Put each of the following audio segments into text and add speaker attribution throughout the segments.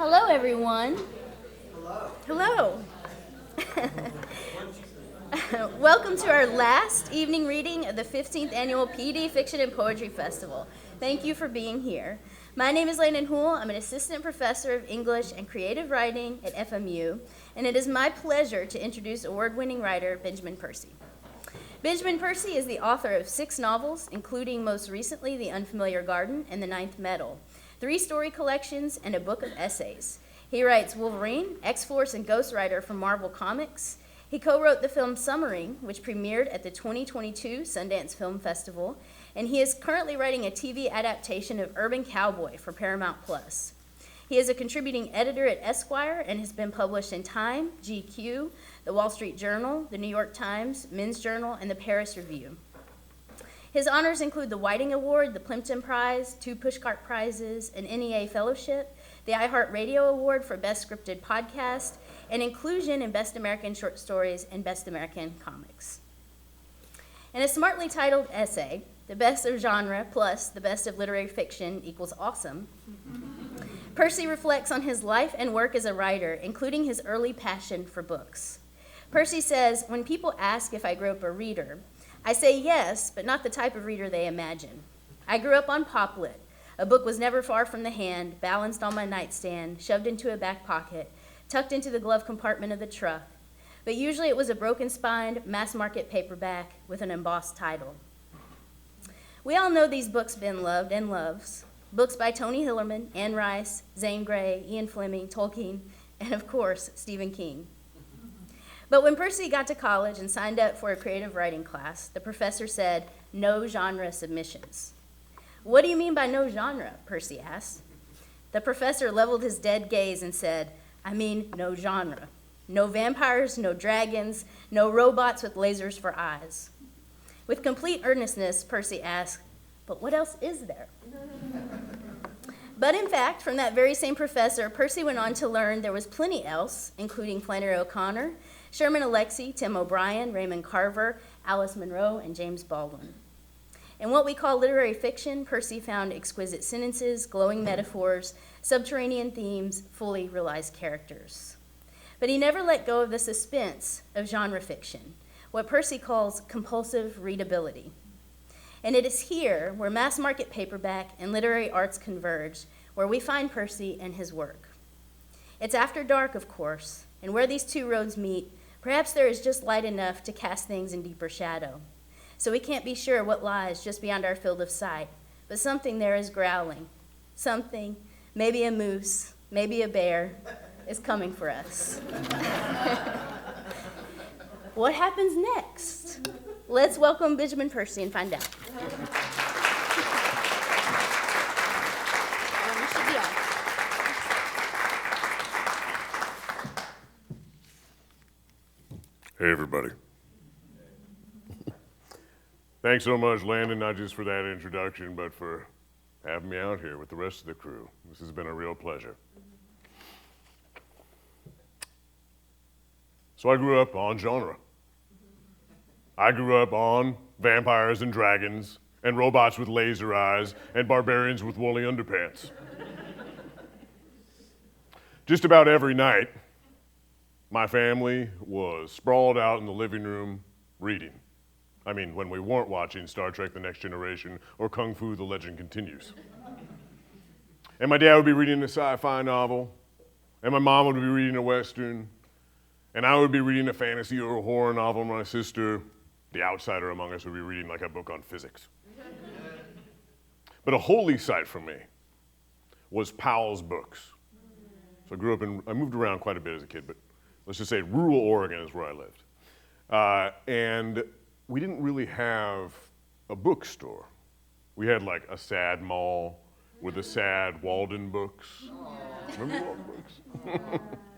Speaker 1: Hello, everyone. Hello. Welcome to our last evening reading of the 15th Annual PD Fiction and Poetry Festival. Thank you for being here. My name is Landon Houle. I'm an assistant professor of English and creative writing at FMU, and it is my pleasure to introduce award-winning writer Benjamin Percy. Benjamin Percy is the author of 6 novels, including most recently The Unfamiliar Garden and The Ninth Metal, 3 story collections, and a book of essays. He writes Wolverine, X-Force, and Ghost Rider for Marvel Comics. He co-wrote the film Summering, which premiered at the 2022 Sundance Film Festival, and he is currently writing a TV adaptation of Urban Cowboy for Paramount Plus. He is a contributing editor at Esquire and has been published in Time, GQ, The Wall Street Journal, The New York Times, Men's Journal, and the Paris Review. His honors include the Whiting Award, the Plimpton Prize, 2 Pushcart Prizes, an NEA Fellowship, the iHeartRadio Award for Best Scripted Podcast, and inclusion in Best American Short Stories and Best American Comics. In a smartly titled essay, The Best of Genre plus the Best of Literary Fiction equals Awesome, Percy reflects on his life and work as a writer, including his early passion for books. Percy says, "When people ask if I grew up a reader, I say yes, but not the type of reader they imagine. I grew up on Poplit. A book was never far from the hand, balanced on my nightstand, shoved into a back pocket, tucked into the glove compartment of the truck. But usually it was a broken-spined, mass-market paperback with an embossed title." We all know these books Ben loved and loves. Books by Tony Hillerman, Anne Rice, Zane Grey, Ian Fleming, Tolkien, and of course, Stephen King. But when Percy got to college and signed up for a creative writing class, the professor said, "No genre submissions." "What do you mean by no genre?" Percy asked. The professor leveled his dead gaze and said, "I mean no genre. No vampires, no dragons, no robots with lasers for eyes." With complete earnestness, Percy asked, "But what else is there?" But in fact, from that very same professor, Percy went on to learn there was plenty else, including Flannery O'Connor, Sherman Alexie, Tim O'Brien, Raymond Carver, Alice Munro, and James Baldwin. In what we call literary fiction, Percy found exquisite sentences, glowing metaphors, subterranean themes, fully realized characters. But he never let go of the suspense of genre fiction, what Percy calls compulsive readability. And it is here, where mass market paperback and literary arts converge, where we find Percy and his work. It's after dark, of course, and where these 2 roads meet, perhaps there is just light enough to cast things in deeper shadow. So we can't be sure what lies just beyond our field of sight, but something there is growling. Something, maybe a moose, maybe a bear, is coming for us. What happens next? Let's welcome Benjamin Percy and find out.
Speaker 2: Hey, everybody. Thanks so much, Landon, not just for that introduction, but for having me out here with the rest of the crew. This has been a real pleasure. So I grew up on genre. I grew up on vampires and dragons, and robots with laser eyes, and barbarians with woolly underpants. Just about every night, my family was sprawled out in the living room reading. I mean, when we weren't watching Star Trek: The Next Generation or Kung Fu: The Legend Continues. And my dad would be reading a sci-fi novel, and my mom would be reading a Western, and I would be reading a fantasy or a horror novel, and my sister, the outsider among us, would be reading like a book on physics. But a holy sight for me was Powell's books. So I moved around quite a bit as a kid, but let's just say rural Oregon is where I lived. And we didn't really have a bookstore. We had like a sad mall with the sad Walden books. Remember Walden books?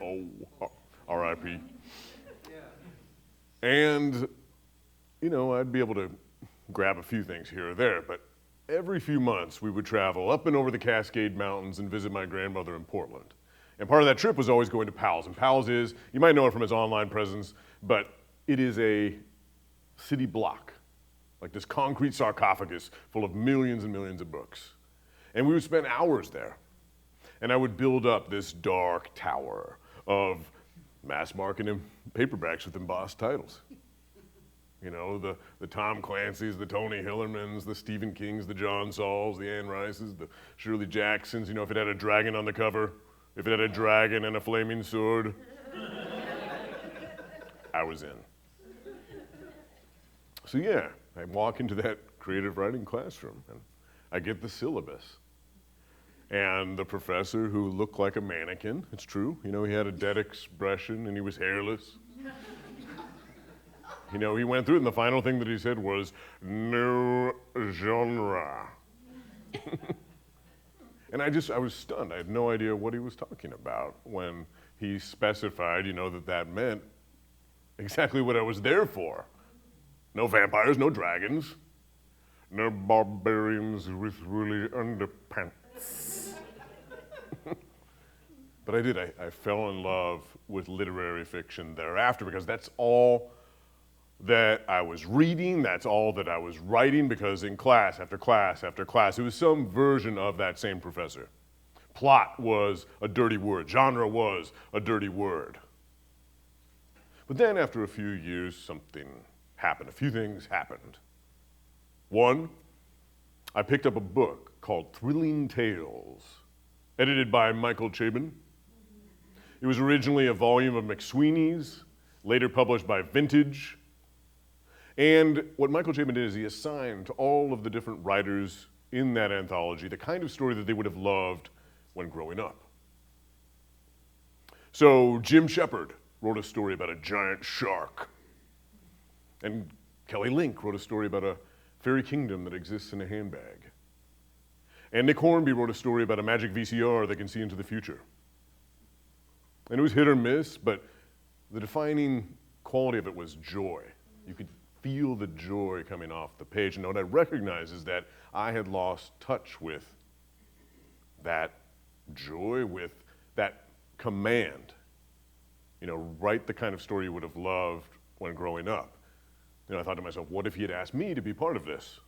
Speaker 2: Oh, R.I.P. And, you know, I'd be able to grab a few things here or there, but every few months we would travel up and over the Cascade Mountains and visit my grandmother in Portland. And part of that trip was always going to Powell's. And Powell's is, you might know it from its online presence, but it is a city block, like this concrete sarcophagus full of millions and millions of books. And we would spend hours there. And I would build up this dark tower of mass marketing paperbacks with embossed titles. You know, the Tom Clancy's, the Tony Hillermans, the Stephen Kings, the John Sauls, the Anne Rices, the Shirley Jacksons. You know, if it had a dragon on the cover, if it had a dragon and a flaming sword, I was in. So yeah, I walk into that creative writing classroom and I get the syllabus. And the professor, who looked like a mannequin, it's true, you know, he had a dead expression and he was hairless. You know, he went through it and the final thing that he said was, "New genre." And I was stunned. I had no idea what he was talking about when he specified, you know, that meant exactly what I was there for. No vampires, no dragons, no barbarians with woolly underpants. But I did. I fell in love with literary fiction thereafter because that's all that I was reading, that's all that I was writing, because in class after class after class, it was some version of that same professor. Plot was a dirty word. Genre was a dirty word. But then after a few years, something happened. A few things happened. One, I picked up a book called Thrilling Tales, edited by Michael Chabon. It was originally a volume of McSweeney's, later published by Vintage. And what Michael Chabon did is he assigned to all of the different writers in that anthology the kind of story that they would have loved when growing up. So Jim Shepard wrote a story about a giant shark. And Kelly Link wrote a story about a fairy kingdom that exists in a handbag. And Nick Hornby wrote a story about a magic VCR that can see into the future. And it was hit or miss, but the defining quality of it was joy. You could feel the joy coming off the page. And what I recognized is that I had lost touch with that joy, with that command. You know, write the kind of story you would have loved when growing up. You know, I thought to myself, what if he had asked me to be part of this?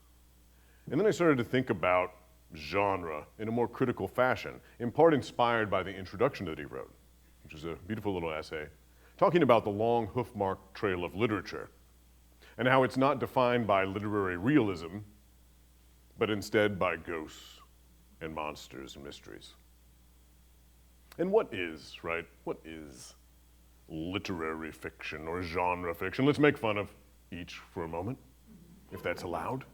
Speaker 2: And then I started to think about genre in a more critical fashion, in part inspired by the introduction that he wrote, which is a beautiful little essay, talking about the long hoofmark trail of literature, and how it's not defined by literary realism, but instead by ghosts and monsters and mysteries. And what is, right? What is literary fiction or genre fiction? Let's make fun of each for a moment, if that's allowed.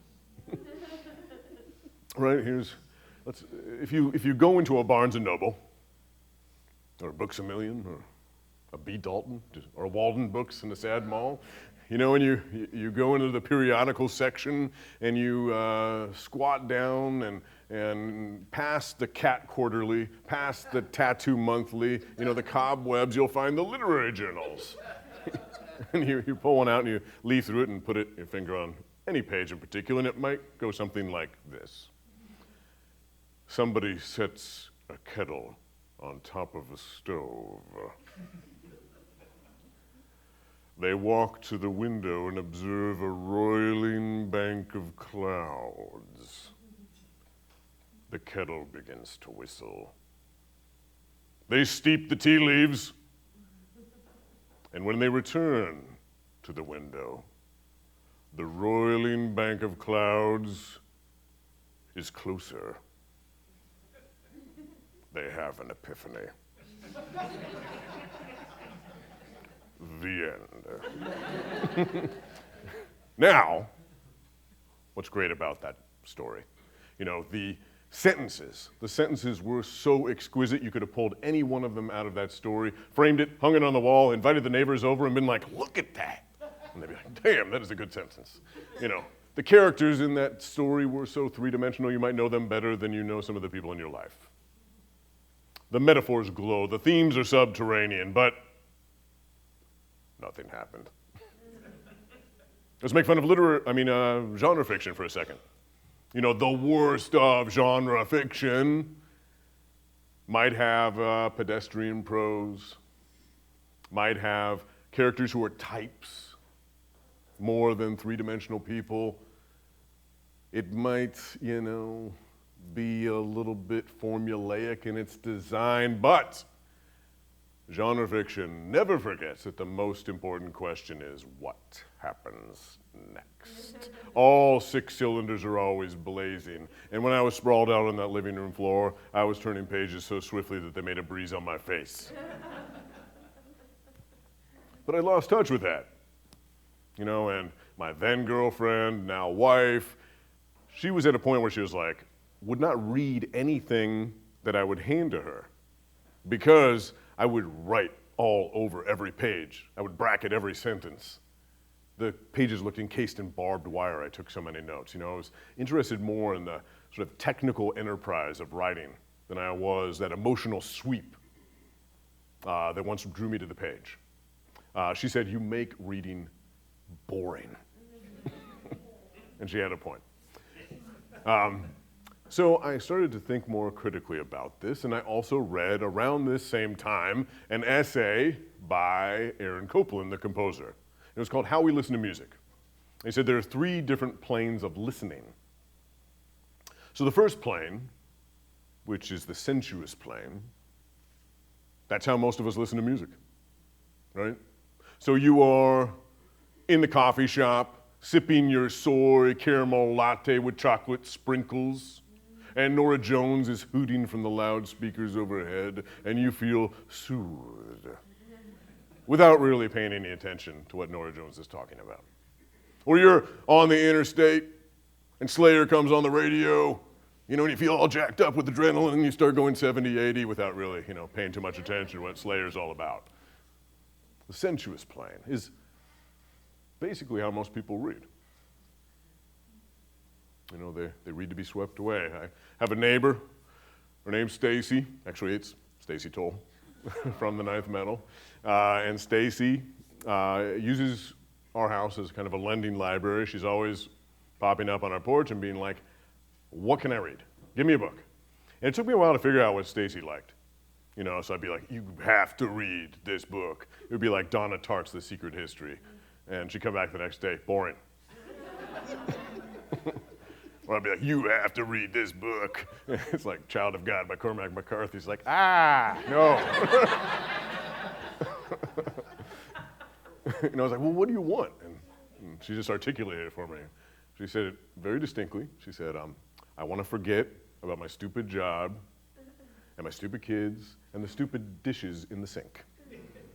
Speaker 2: Right, if you go into a Barnes & Noble, or a Books A Million, or a B. Dalton, or a Walden Books in the Sad Mall, you know, and you go into the periodical section and you squat down and past the Cat Quarterly, past the Tattoo Monthly, you know, the cobwebs, you'll find the literary journals. And you pull one out and you leaf through it and put your finger on any page in particular, and it might go something like this. Somebody sets a kettle on top of a stove. They walk to the window and observe a roiling bank of clouds. The kettle begins to whistle. They steep the tea leaves, and when they return to the window, the roiling bank of clouds is closer. They have an epiphany. The end. Now, what's great about that story? You know, the sentences were so exquisite, you could have pulled any one of them out of that story, framed it, hung it on the wall, invited the neighbors over and been like, look at that. And they'd be like, damn, that is a good sentence. You know, the characters in that story were so three-dimensional, you might know them better than you know some of the people in your life. The metaphors glow, the themes are subterranean, but nothing happened. Let's make fun of genre fiction for a second. You know, the worst of genre fiction might have pedestrian prose, might have characters who are types more than three-dimensional people. It might, you know, be a little bit formulaic in its design, but genre fiction never forgets that the most important question is what happens next. All 6 cylinders are always blazing. And when I was sprawled out on that living room floor, I was turning pages so swiftly that they made a breeze on my face. But I lost touch with that. You know, and my then girlfriend, now wife, she was at a point where she was like, would not read anything that I would hand to her because I would write all over every page. I would bracket every sentence. The pages looked encased in barbed wire. I took so many notes. You know, I was interested more in the sort of technical enterprise of writing than I was that emotional sweep that once drew me to the page. She said, you make reading boring. And she had a point. So I started to think more critically about this, and I also read around this same time an essay by Aaron Copland, the composer. It was called How We Listen to Music. He said there are 3 different planes of listening. So the first plane, which is the sensuous plane, that's how most of us listen to music, right? So you are in the coffee shop, sipping your soy caramel latte with chocolate sprinkles, and Norah Jones is hooting from the loudspeakers overhead, and you feel soothed without really paying any attention to what Norah Jones is talking about. Or you're on the interstate, and Slayer comes on the radio, you know, and you feel all jacked up with adrenaline, and you start going 70, 80 without really, you know, paying too much attention to what Slayer's all about. The sensuous plane is basically how most people read. You know, they read to be swept away. I have a neighbor, her name's Stacy. Actually, it's Stacy Toll from the Ninth Metal. And Stacy uses our house as kind of a lending library. She's always popping up on our porch and being like, what can I read? Give me a book. And it took me a while to figure out what Stacy liked. You know, so I'd be like, you have to read this book. It would be like Donna Tartt's The Secret History. And she'd come back the next day, boring. Or I'd be like, you have to read this book. It's like Child of God by Cormac McCarthy. He's like, no. And I was like, well, what do you want? And she just articulated it for me. She said it very distinctly. She said, I want to forget about my stupid job and my stupid kids and the stupid dishes in the sink.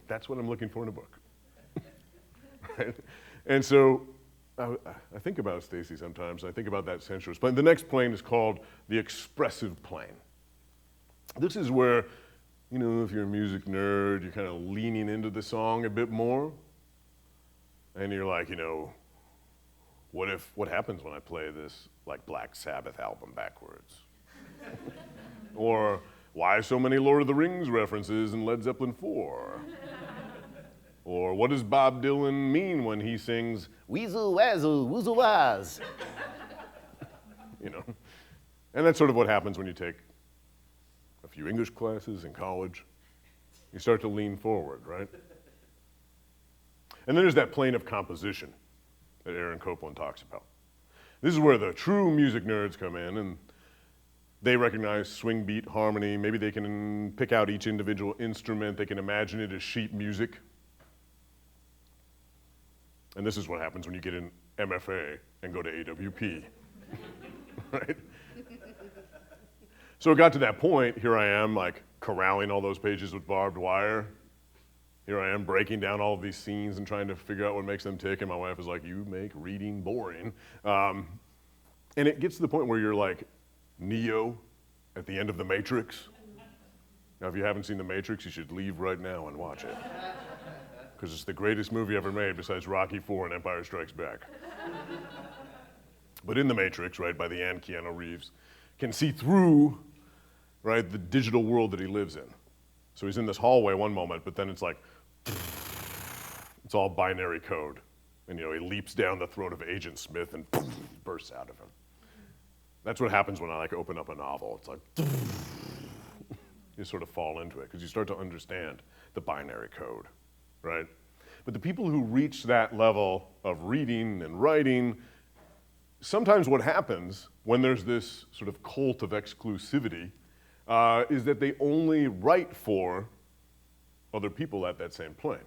Speaker 2: That's what I'm looking for in a book. Right? And so I think about Stacy sometimes. I think about that sensuous plane. The next plane is called the expressive plane. This is where, you know, if you're a music nerd, you're kind of leaning into the song a bit more. And you're like, you know, what happens when I play this like Black Sabbath album backwards? Or why so many Lord of the Rings references in Led Zeppelin 4? Or what does Bob Dylan mean when he sings, Weasel Wazzle, Woozle Waz? You know, and that's sort of what happens when you take a few English classes in college. You start to lean forward, right? And then there's that plane of composition that Aaron Copland talks about. This is where the true music nerds come in, and they recognize swing beat, harmony. Maybe they can pick out each individual instrument. They can imagine it as sheet music. And this is what happens when you get an MFA and go to AWP, right? So it got to that point, here I am, like, corralling all those pages with barbed wire. Here I am breaking down all of these scenes and trying to figure out what makes them tick, and my wife is like, you make reading boring. And it gets to the point where you're like Neo at the end of The Matrix. Now, if you haven't seen The Matrix, you should leave right now and watch it. Because it's the greatest movie ever made besides Rocky IV and Empire Strikes Back. But in The Matrix, right, by the end, Keanu Reeves can see through, right, the digital world that he lives in. So he's in this hallway one moment, but then it's like, it's all binary code. And, you know, he leaps down the throat of Agent Smith and bursts out of him. That's what happens when I, like, open up a novel. It's like, you sort of fall into it because you start to understand the binary code. Right? But the people who reach that level of reading and writing, sometimes what happens when there's this sort of cult of exclusivity is that they only write for other people at that same plane.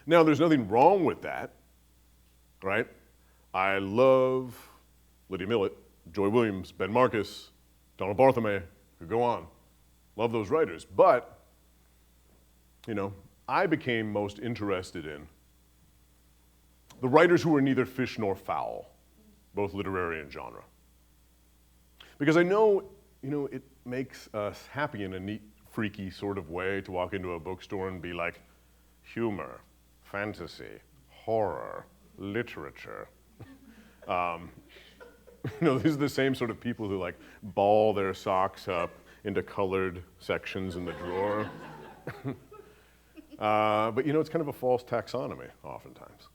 Speaker 2: Now, there's nothing wrong with that, right? I love Lydia Millett, Joy Williams, Ben Marcus, Donald Barthelme, could go on. Love those writers. But, you know, I became most interested in the writers who were neither fish nor fowl, both literary and genre. Because I know, you know, it makes us happy in a neat, freaky sort of way to walk into a bookstore and be like, humor, fantasy, horror, literature. You know, these are the same sort of people who like ball their socks up into colored sections in the drawer. But you know, it's kind of a false taxonomy oftentimes.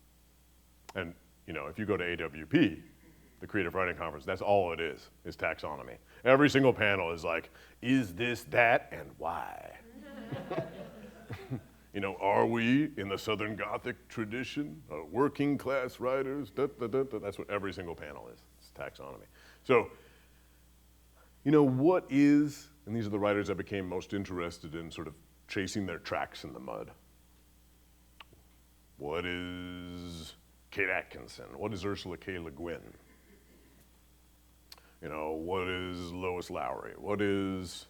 Speaker 2: And you know, if you go to AWP, the Creative Writing Conference, that's all it is taxonomy. Every single panel is like, is this, that, and why? You know, are we in the Southern Gothic tradition, working class writers? That's what every single panel is. It's taxonomy. So, you know, what is, and these are the writers I became most interested in sort of chasing their tracks in the mud. What is Kate Atkinson? What is Ursula K. Le Guin? You know, what is Lois Lowry? What is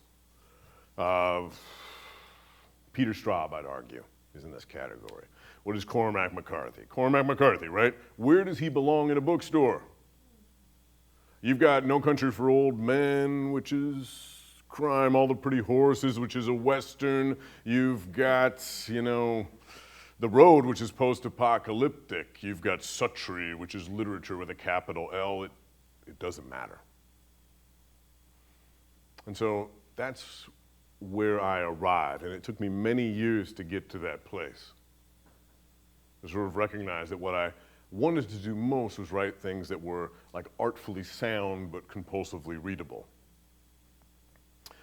Speaker 2: Peter Straub, I'd argue, is in this category. What is Cormac McCarthy? Cormac McCarthy, right? Where does he belong in a bookstore? You've got No Country for Old Men, which is crime, All the Pretty Horses, which is a Western. You've got, you know, The Road, which is post-apocalyptic. You've got Suttree, which is literature with a capital L. It doesn't matter. And so that's where I arrived, and it took me many years to get to that place. To sort of recognize that what I wanted to do most was write things that were like artfully sound but compulsively readable.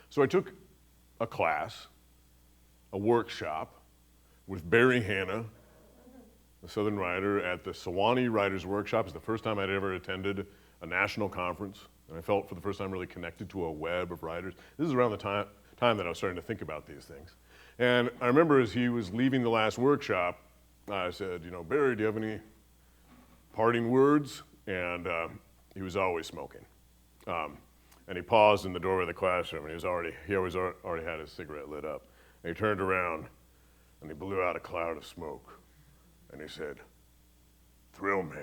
Speaker 2: So I took a class, a workshop with Barry Hannah, the Southern writer, at the Sewanee Writers Workshop. It's the first time I'd ever attended a national conference, and I felt for the first time really connected to a web of writers. This is around the time that I was starting to think about these things. And I remember as he was leaving the last workshop, I said, you know, Barry, do you have any parting words? And he was always smoking. And he paused in the doorway of the classroom, and he always already had his cigarette lit up. And he turned around, and he blew out a cloud of smoke. And he said, thrill me.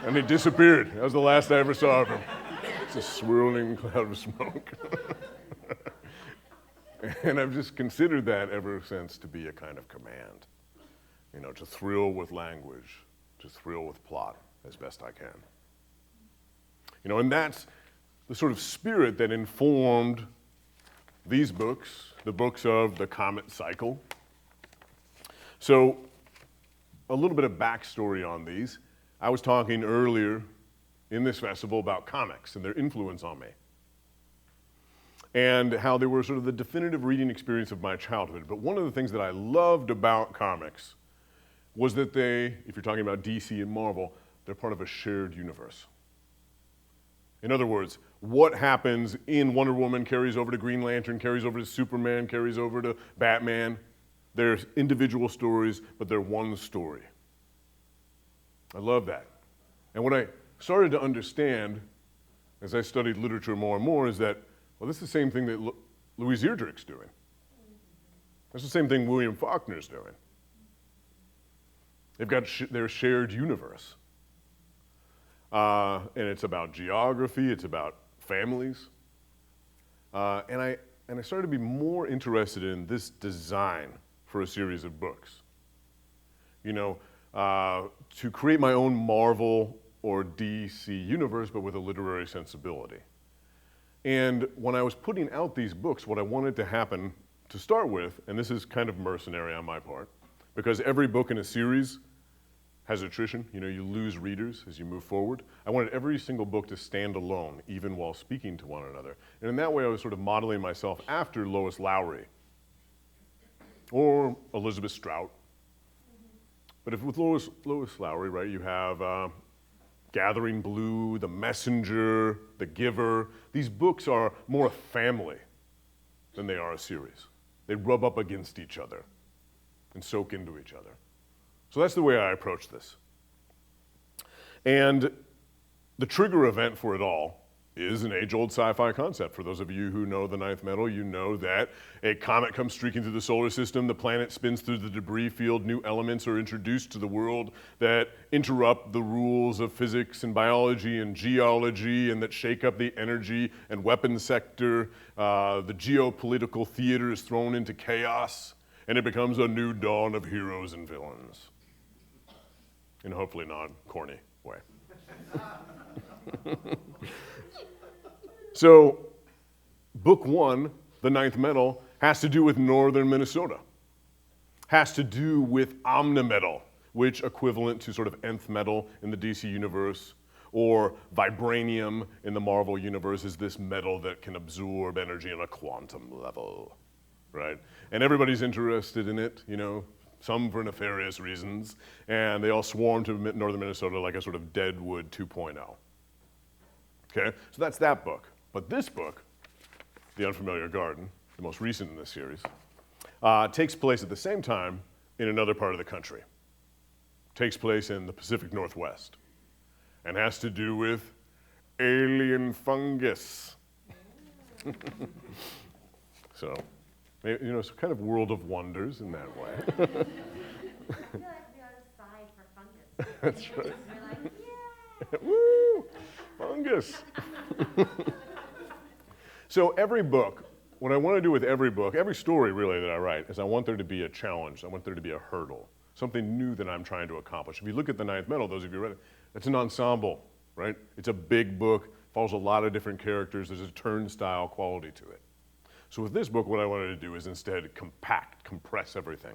Speaker 2: And he disappeared. That was the last I ever saw of him. It's a swirling cloud of smoke. And I've just considered that ever since to be a kind of command. You know, to thrill with language, to thrill with plot as best I can. You know, and that's the sort of spirit that informed these books, the books of the Comet Cycle. So, a little bit of backstory on these. I was talking earlier in this festival about comics and their influence on me, and how they were sort of the definitive reading experience of my childhood. But one of the things that I loved about comics was that they, if you're talking about DC and Marvel, they're part of a shared universe. In other words, what happens in Wonder Woman carries over to Green Lantern, carries over to Superman, carries over to Batman. They're individual stories, but they're one story. I love that. And what I started to understand as I studied literature more and more is that, well, this is the same thing that Louise Erdrich's doing. That's the same thing William Faulkner's doing. They've got their shared universe. And it's about geography, it's about families. And I started to be more interested in this design for a series of books. You know, to create my own Marvel or DC universe, but with a literary sensibility. And when I was putting out these books, what I wanted to happen to start with, and this is kind of mercenary on my part, because every book in a series has attrition. You know, you lose readers as you move forward. I wanted every single book to stand alone, even while speaking to one another. And in that way, I was sort of modeling myself after Lois Lowry, or Elizabeth Strout, But if with Lois Lowry, right, you have Gathering Blue, The Messenger, The Giver. These books are more a family than they are a series. They rub up against each other and soak into each other. So that's the way I approach this. And the trigger event for it all is an age-old sci-fi concept. For those of you who know the Ninth Metal, you know that a comet comes streaking through the solar system, the planet spins through the debris field, new elements are introduced to the world that interrupt the rules of physics and biology and geology and that shake up the energy and weapons sector. The geopolitical theater is thrown into chaos, and it becomes a new dawn of heroes and villains. In a hopefully non-corny way. So, book one, The Ninth Metal, has to do with northern Minnesota. Has to do with omnimetal, which equivalent to sort of nth metal in the DC universe, or vibranium in the Marvel universe is this metal that can absorb energy on a quantum level, right? And everybody's interested in it, you know, some for nefarious reasons, and they all swarm to northern Minnesota like a sort of Deadwood 2.0. Okay, so that's that book. But this book, The Unfamiliar Garden, the most recent in this series, takes place at the same time in another part of the country. Takes place in the Pacific Northwest and has to do with alien fungus. So, you know, it's kind of world of wonders in that way.
Speaker 3: I feel like we ought to sigh for fungus.
Speaker 2: That's right.
Speaker 3: We're like, yeah.
Speaker 2: Woo! Fungus. So every book, what I want to do with every book, every story really that I write, is I want there to be a challenge. I want there to be a hurdle, something new that I'm trying to accomplish. If you look at The Ninth Metal, those of you who read it, it's an ensemble, right? It's a big book, follows a lot of different characters. There's a turnstile quality to it. So with this book, what I wanted to do is instead compress everything.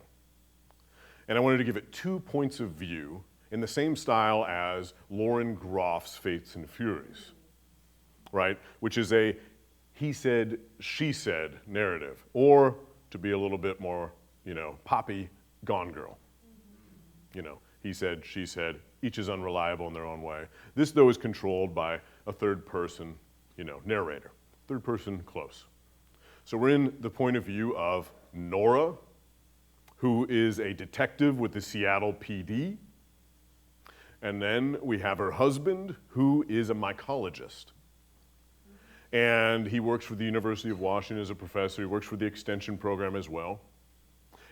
Speaker 2: And I wanted to give it 2 points of view in the same style as Lauren Groff's Fates and Furies, right? Which is a he said, she said narrative, or to be a little bit more, you know, poppy, Gone Girl. You know, he said, she said, each is unreliable in their own way. This, though, is controlled by a third person, you know, narrator, third person close. So we're in the point of view of Nora, who is a detective with the Seattle PD. And then we have her husband, who is a mycologist. And he works for the University of Washington as a professor. He works for the extension program as well.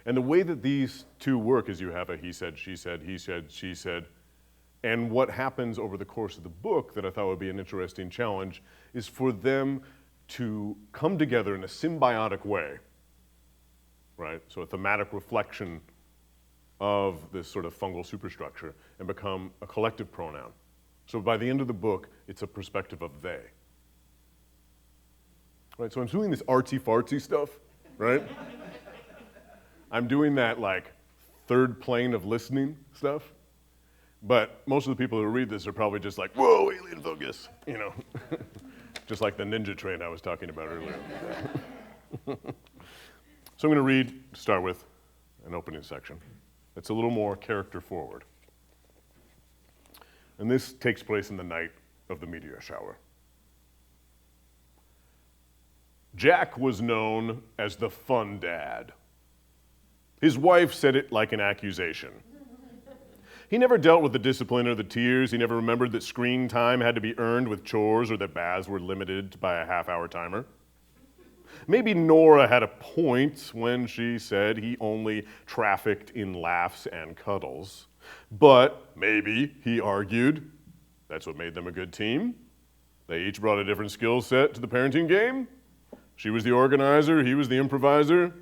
Speaker 2: And the way that these two work is you have a he said, she said, he said, she said. And what happens over the course of the book that I thought would be an interesting challenge is for them to come together in a symbiotic way, right? So a thematic reflection of this sort of fungal superstructure and become a collective pronoun. So by the end of the book, it's a perspective of they. Right, so I'm doing this artsy-fartsy stuff, right? I'm doing that like third plane of listening stuff, but most of the people who read this are probably just like, whoa, alien fungus, you know? Just like the ninja train I was talking about earlier. So I'm going to read, start with an opening section. It's a little more character forward. And this takes place in the night of the meteor shower. Jack was known as the fun dad. His wife said it like an accusation. He never dealt with the discipline or the tears. He never remembered that screen time had to be earned with chores or that baths were limited by a half-hour timer. Maybe Nora had a point when she said he only trafficked in laughs and cuddles. But maybe, he argued, that's what made them a good team. They each brought a different skill set to the parenting game. She was the organizer, he was the improviser.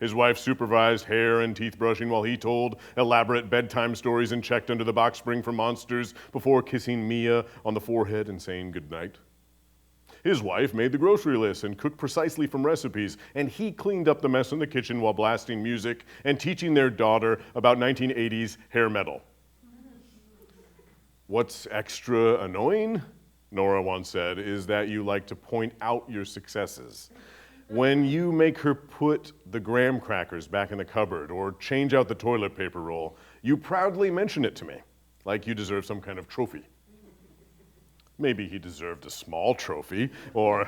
Speaker 2: His wife supervised hair and teeth brushing while he told elaborate bedtime stories and checked under the box spring for monsters before kissing Mia on the forehead and saying goodnight. His wife made the grocery list and cooked precisely from recipes, and he cleaned up the mess in the kitchen while blasting music and teaching their daughter about 1980s hair metal. What's extra annoying, Nora once said, is that you like to point out your successes. When you make her put the graham crackers back in the cupboard or change out the toilet paper roll, You proudly mention it to me, like you deserve some kind of trophy. Maybe he deserved a small trophy, or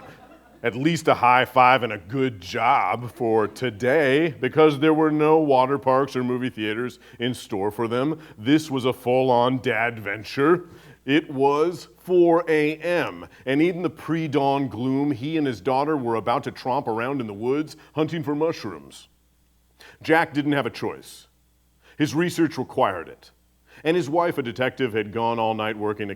Speaker 2: at least a high five and a good job for today, because there were no water parks or movie theaters in store for them. This was a full-on dad venture. It was 4 a.m., and in the pre-dawn gloom, he and his daughter were about to tromp around in the woods hunting for mushrooms. Jack didn't have a choice. His research required it. And his wife, a detective, was gone all night working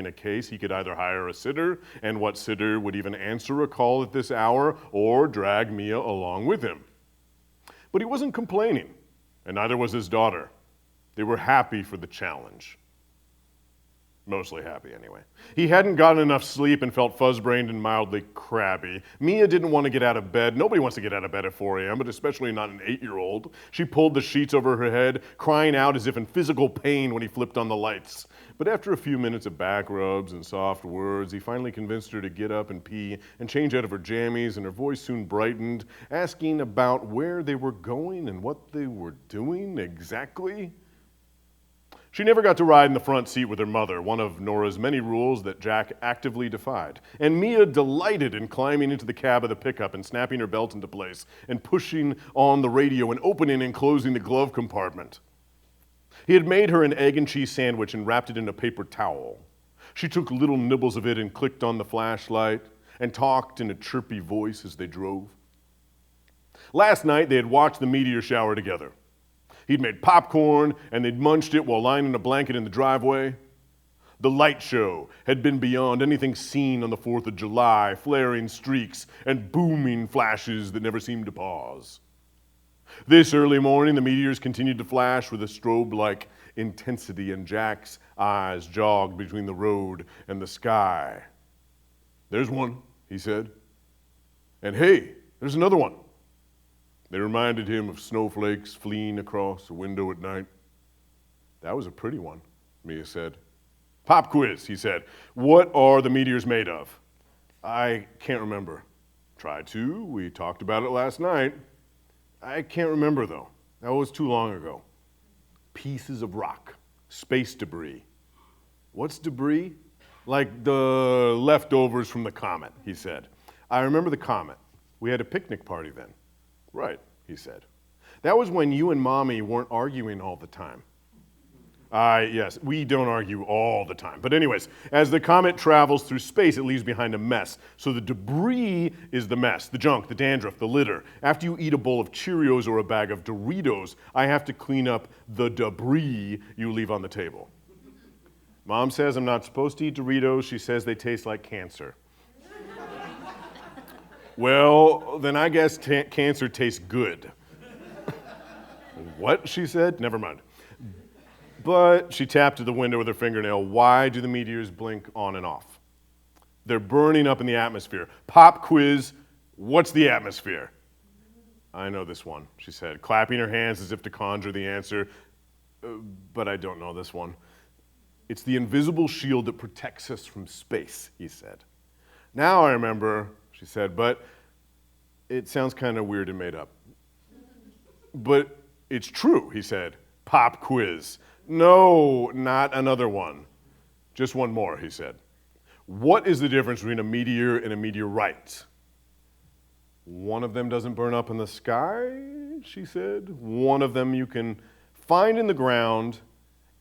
Speaker 2: a case. He could either hire a sitter, and what sitter would even answer a call at this hour, or drag Mia along with him. But he wasn't complaining, and neither was his daughter. They were happy for the challenge. Mostly happy, anyway. He hadn't gotten enough sleep and felt fuzz-brained and mildly crabby. Mia didn't want to get out of bed. Nobody wants to get out of bed at 4 a.m., but especially not an 8-year-old. She pulled the sheets over her head, crying out as if in physical pain when he flipped on the lights. But after a few minutes of back rubs and soft words, he finally convinced her to get up and pee and change out of her jammies, and her voice soon brightened, asking about where they were going and what they were doing exactly. She never got to ride in the front seat with her mother, one of Nora's many rules that Jack actively defied. And Mia delighted in climbing into the cab of the pickup and snapping her belt into place and pushing on the radio and opening and closing the glove compartment. He had made her an egg and cheese sandwich and wrapped it in a paper towel. She took little nibbles of it and clicked on the flashlight and talked in a chirpy voice as they drove. Last night, they had watched the meteor shower together. He'd made popcorn, and they'd munched it while lying in a blanket in the driveway. The light show had been beyond anything seen on the 4th of July, flaring streaks and booming flashes that never seemed to pause. This early morning, the meteors continued to flash with a strobe-like intensity, and Jack's eyes jogged between the road and the sky. "There's one," he said. "And hey, there's another one." They reminded him of snowflakes fleeing across a window at night. "That was a pretty one," Mia said. "Pop quiz," he said. "What are the meteors made of?" "I can't remember." "Try to. We talked about it last night." "I can't remember, though. That was too long ago." "Pieces of rock. Space debris." "What's debris?" "Like the leftovers from the comet," he said. "I remember the comet. We had a picnic party then." "Right," he said. "That was when you and Mommy weren't arguing all the time." Yes, we don't argue all the time. But anyways, as the comet travels through space, it leaves behind a mess. So the debris is the mess, the junk, the dandruff, the litter. After you eat a bowl of Cheerios or a bag of Doritos, I have to clean up the debris you leave on the table. Mom says I'm not supposed to eat Doritos. She says they taste like cancer. Well, then I guess cancer tastes good. "What?" she said. "Never mind." But she tapped at the window with her fingernail. "Why do the meteors blink on and off?" "They're burning up in the atmosphere." "Pop quiz, what's the atmosphere?" "I know this one," she said, clapping her hands as if to conjure the answer. But I don't know this one." "It's the invisible shield that protects us from space," he said. "Now I remember," she said, "but it sounds kind of weird and made up." "But it's true," he said. "Pop quiz." "No, not another one. Just one more," he said. "What is the difference between a meteor and a meteorite?" "One of them doesn't burn up in the sky," she said. "One of them you can find in the ground,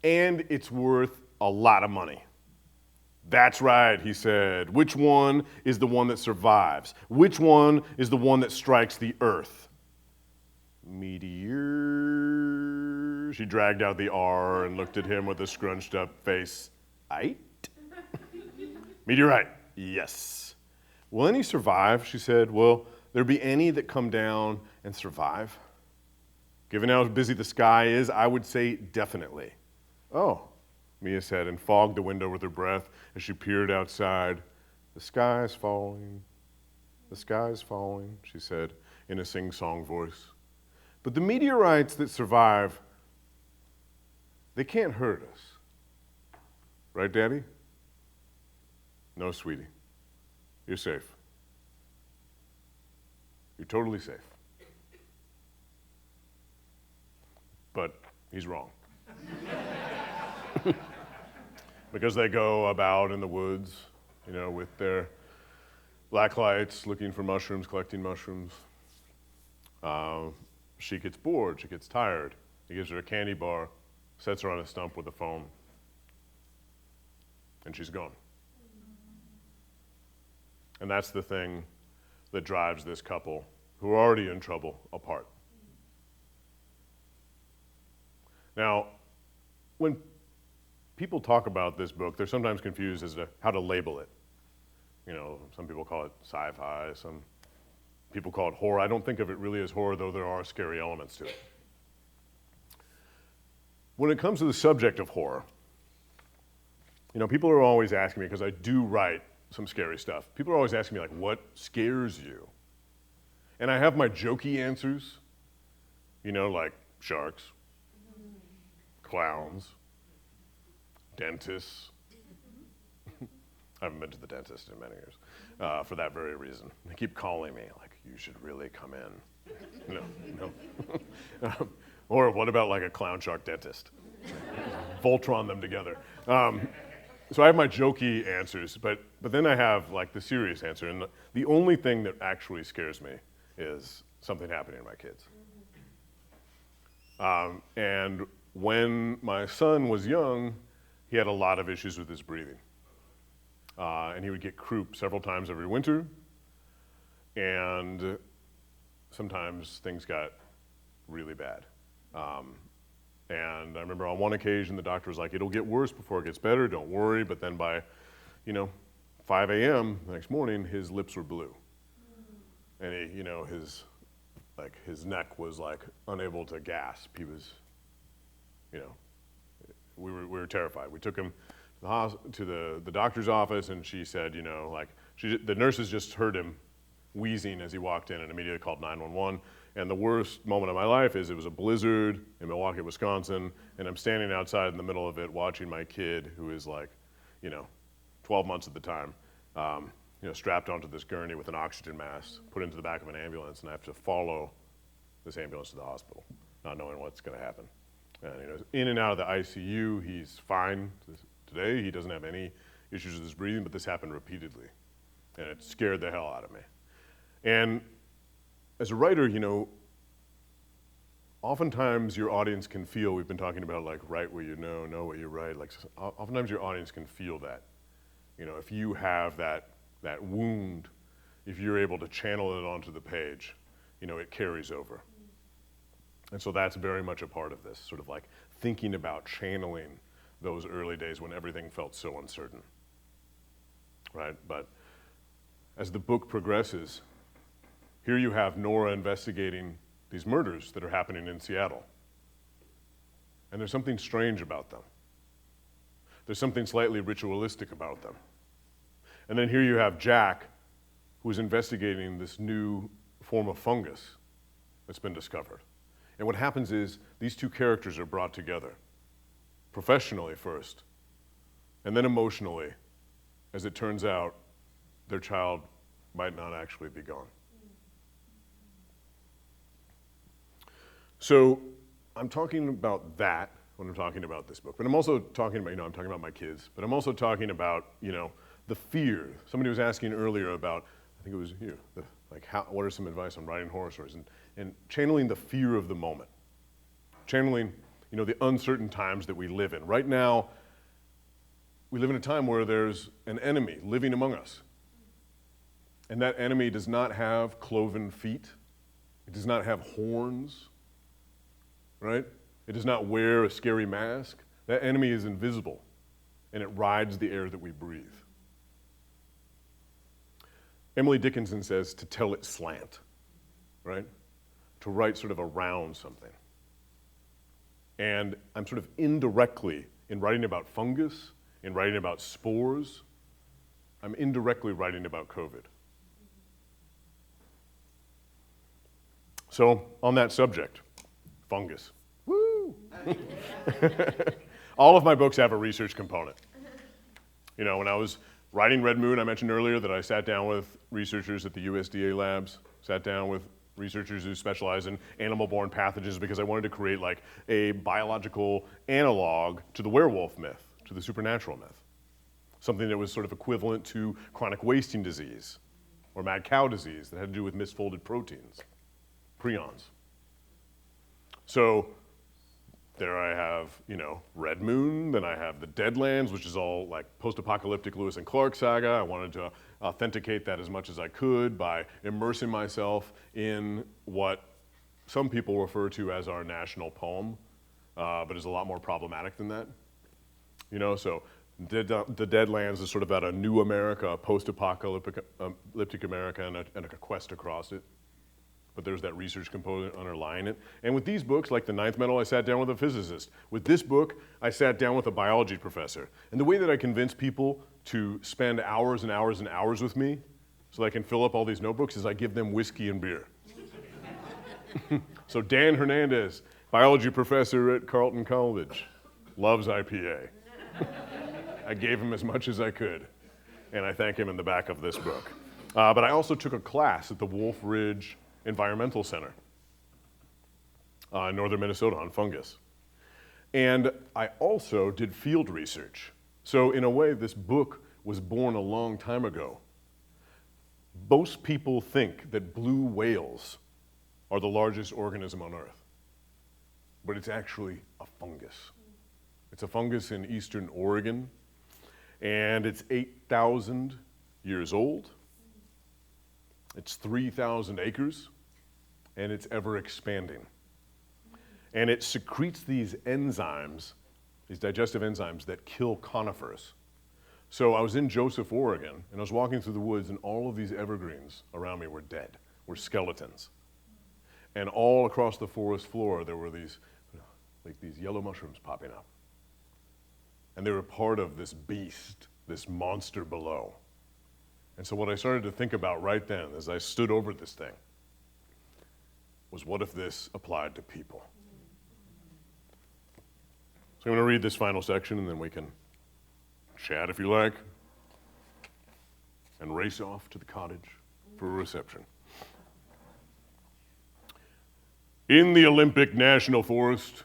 Speaker 2: and it's worth a lot of money." "That's right," he said. "Which one is the one that survives? Which one is the one that strikes the earth?" "Meteor." She dragged out the R and looked at him with a scrunched up face. "Ite?" "Meteorite, yes." "Will any survive?" she said. "Will there be any that come down and survive?" "Given how busy the sky is, I would say definitely." "Oh," Mia said, and fogged the window with her breath as she peered outside. "The sky is falling. The sky is falling," she said in a sing-song voice. "But the meteorites that survive, they can't hurt us. Right, Daddy?" "No, sweetie. You're safe. You're totally safe." But He's wrong. Because they go about in the woods, with their black lights, looking for mushrooms, collecting mushrooms. She gets bored, she gets tired. He gives her a candy bar, sets her on a stump with a phone, and she's gone. And that's the thing that drives this couple, who are already in trouble, apart. Now, when people talk about this book, they're sometimes confused as to how to label it. Some people call it sci-fi, some people call it horror. I don't think of it really as horror, though there are scary elements to it. When it comes to the subject of horror, people are always asking me, because I do write some scary stuff, people are always asking me, what scares you? And I have my jokey answers, like sharks, clowns, dentists. I haven't been to the dentist in many years for that very reason. They keep calling me, you should really come in. No. Or what about a clown shark dentist? Voltron them together. So I have my jokey answers, but then I have the serious answer. And the only thing that actually scares me is something happening to my kids. And when my son was young, he had a lot of issues with his breathing. And he would get croup several times every winter. And sometimes things got really bad. And I remember on one occasion, the doctor was like, it'll get worse before it gets better, don't worry. But then by, 5 a.m. the next morning, his lips were blue. And he, his neck was unable to gasp. He was, we were terrified. We took him to the doctor's office, and she said, the nurses just heard him wheezing as he walked in and immediately called 911. And the worst moment of my life is it was a blizzard in Milwaukee, Wisconsin, and I'm standing outside in the middle of it watching my kid, who is 12 months at the time, strapped onto this gurney with an oxygen mask, put into the back of an ambulance, and I have to follow this ambulance to the hospital, not knowing what's going to happen. And in and out of the ICU, he's fine today. He doesn't have any issues with his breathing, but this happened repeatedly, and it scared the hell out of me. And as a writer, oftentimes your audience can feel, we've been talking about write what you know what you write. Oftentimes your audience can feel that. If you have that wound, if you're able to channel it onto the page, it carries over. And so that's very much a part of this, sort of thinking about channeling those early days when everything felt so uncertain, right? But as the book progresses, here you have Nora investigating these murders that are happening in Seattle. And there's something strange about them. There's something slightly ritualistic about them. And then here you have Jack, who is investigating this new form of fungus that's been discovered. And what happens is these two characters are brought together, professionally first, and then emotionally, as it turns out their child might not actually be gone. So I'm talking about that when I'm talking about this book, but I'm also talking about, I'm talking about my kids, but I'm also talking about, the fear. Somebody was asking earlier about, I think it was you, what are some advice on writing horror stories, and channeling the fear of the moment, channeling, the uncertain times that we live in. Right now, we live in a time where there's an enemy living among us, and that enemy does not have cloven feet, it does not have horns, right? It does not wear a scary mask. That enemy is invisible, and it rides the air that we breathe. Emily Dickinson says to tell it slant, right? To write sort of around something. And I'm sort of indirectly, in writing about fungus, in writing about spores, I'm indirectly writing about COVID. So, on that subject, fungus. Woo! All of my books have a research component. When I was writing Red Moon, I mentioned earlier that I sat down with researchers at the USDA labs, sat down with researchers who specialize in animal-borne pathogens, because I wanted to create like a biological analog to the werewolf myth, to the supernatural myth. Something that was sort of equivalent to chronic wasting disease or mad cow disease that had to do with misfolded proteins, prions. So there I have, Red Moon, then I have the Deadlands, which is all like post-apocalyptic Lewis and Clark saga. I wanted to authenticate that as much as I could by immersing myself in what some people refer to as our national poem, but is a lot more problematic than that. So the Deadlands is sort of about a new America, a post-apocalyptic America, and a quest across it. But there's that research component underlying it. And with these books, like the Ninth Metal, I sat down with a physicist. With this book, I sat down with a biology professor. And the way that I convince people to spend hours and hours and hours with me so that I can fill up all these notebooks is I give them whiskey and beer. So Dan Hernandez, biology professor at Carleton College, loves IPA. I gave him as much as I could, and I thank him in the back of this book. But I also took a class at the Wolf Ridge Environmental Center in northern Minnesota on fungus. And I also did field research. So in a way, this book was born a long time ago. Most people think that blue whales are the largest organism on Earth, but it's actually a fungus. It's a fungus in eastern Oregon, and it's 8,000 years old. It's 3,000 acres, and it's ever expanding. And it secretes these enzymes, these digestive enzymes that kill conifers. So I was in Joseph, Oregon, and I was walking through the woods, and all of these evergreens around me were dead, were skeletons. And all across the forest floor, there were these yellow mushrooms popping up. And they were part of this beast, this monster below. And so what I started to think about right then, as I stood over this thing, was what if this applied to people? So I'm going to read this final section, and then we can chat if you like, and race off to the cottage for a reception. In the Olympic National Forest,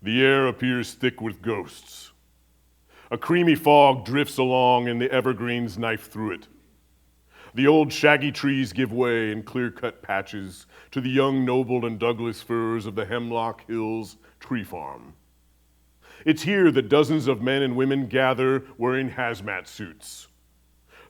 Speaker 2: the air appears thick with ghosts. A creamy fog drifts along, and the evergreens knife through it. The old shaggy trees give way in clear-cut patches to the young Noble and Douglas firs of the Hemlock Hills Tree Farm. It's here that dozens of men and women gather wearing hazmat suits.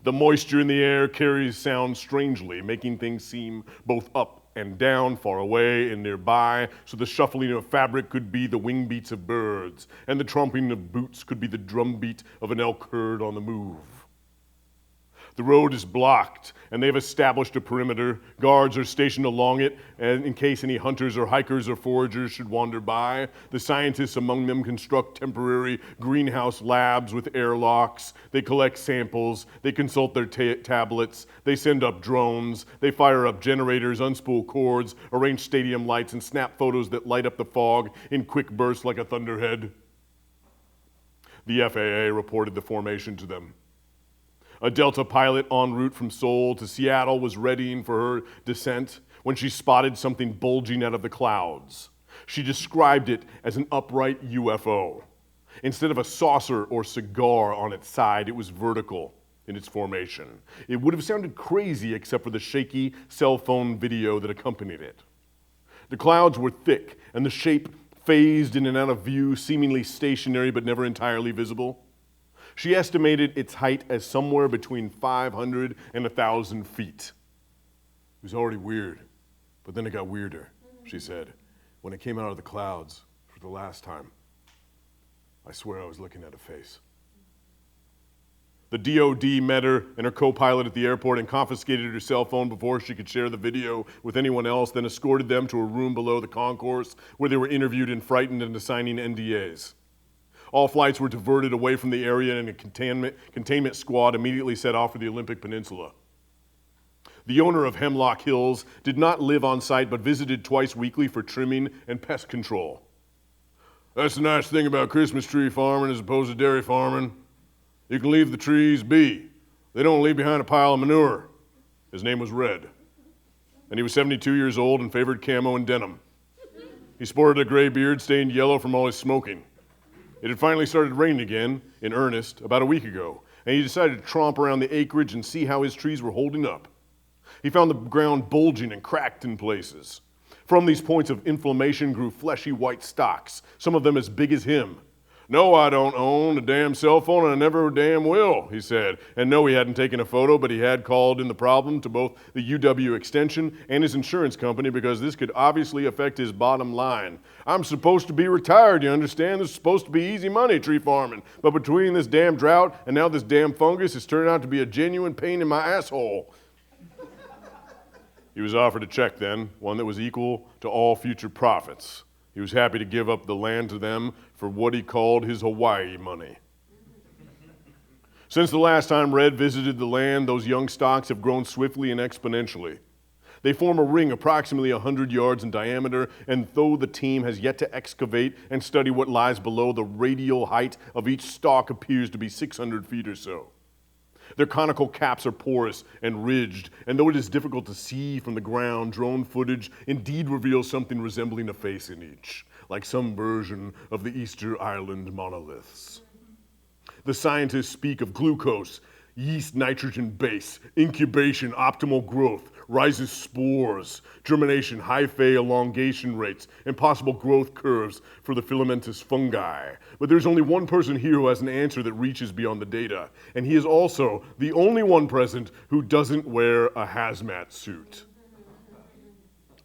Speaker 2: The moisture in the air carries sound strangely, making things seem both up and down, far away and nearby, so the shuffling of fabric could be the wing beats of birds, and the tromping of boots could be the drumbeat of an elk herd on the move. The road is blocked, and they've established a perimeter. Guards are stationed along it, and in case any hunters or hikers or foragers should wander by. The scientists among them construct temporary greenhouse labs with airlocks. They collect samples. They consult their tablets. They send up drones. They fire up generators, unspool cords, arrange stadium lights, and snap photos that light up the fog in quick bursts like a thunderhead. The FAA reported the formation to them. A Delta pilot en route from Seoul to Seattle was readying for her descent when she spotted something bulging out of the clouds. She described it as an upright UFO. Instead of a saucer or cigar on its side, it was vertical in its formation. It would have sounded crazy except for the shaky cell phone video that accompanied it. The clouds were thick, and the shape phased in and out of view, seemingly stationary but never entirely visible. She estimated its height as somewhere between 500 and 1,000 feet. It was already weird, but then it got weirder, she said. When it came out of the clouds for the last time, I swear I was looking at a face. The DOD met her and her co-pilot at the airport and confiscated her cell phone before she could share the video with anyone else, then escorted them to a room below the concourse where they were interviewed and frightened into signing NDAs. All flights were diverted away from the area, and a containment squad immediately set off for the Olympic Peninsula. The owner of Hemlock Hills did not live on site, but visited twice weekly for trimming and pest control. That's the nice thing about Christmas tree farming as opposed to dairy farming. You can leave the trees be. They don't leave behind a pile of manure. His name was Red. and he was 72 years old and favored camo and denim. He sported a gray beard stained yellow from all his smoking. It had finally started raining again, in earnest, about a week ago, and he decided to tromp around the acreage and see how his trees were holding up. He found the ground bulging and cracked in places. From these points of inflammation grew fleshy white stalks, some of them as big as him. "No, I don't own a damn cell phone, and I never damn will," he said. And no, he hadn't taken a photo, but he had called in the problem to both the UW Extension and his insurance company because this could obviously affect his bottom line. "I'm supposed to be retired, you understand? This is supposed to be easy money, tree farming. But between this damn drought and now this damn fungus, it's turned out to be a genuine pain in my asshole." He was offered a check then, one that was equal to all future profits. He was happy to give up the land to them for what he called his Hawaii money. Since the last time Red visited the land, those young stalks have grown swiftly and exponentially. They form a ring approximately 100 yards in diameter, and though the team has yet to excavate and study what lies below, the radial height of each stalk appears to be 600 feet or so. Their conical caps are porous and ridged, and though it is difficult to see from the ground, drone footage indeed reveals something resembling a face in each, like some version of the Easter Island monoliths. The scientists speak of glucose, yeast nitrogen base, incubation, optimal growth, rhizus spores, germination, hyphae elongation rates, and possible growth curves for the filamentous fungi. But there's only one person here who has an answer that reaches beyond the data, and he is also the only one present who doesn't wear a hazmat suit.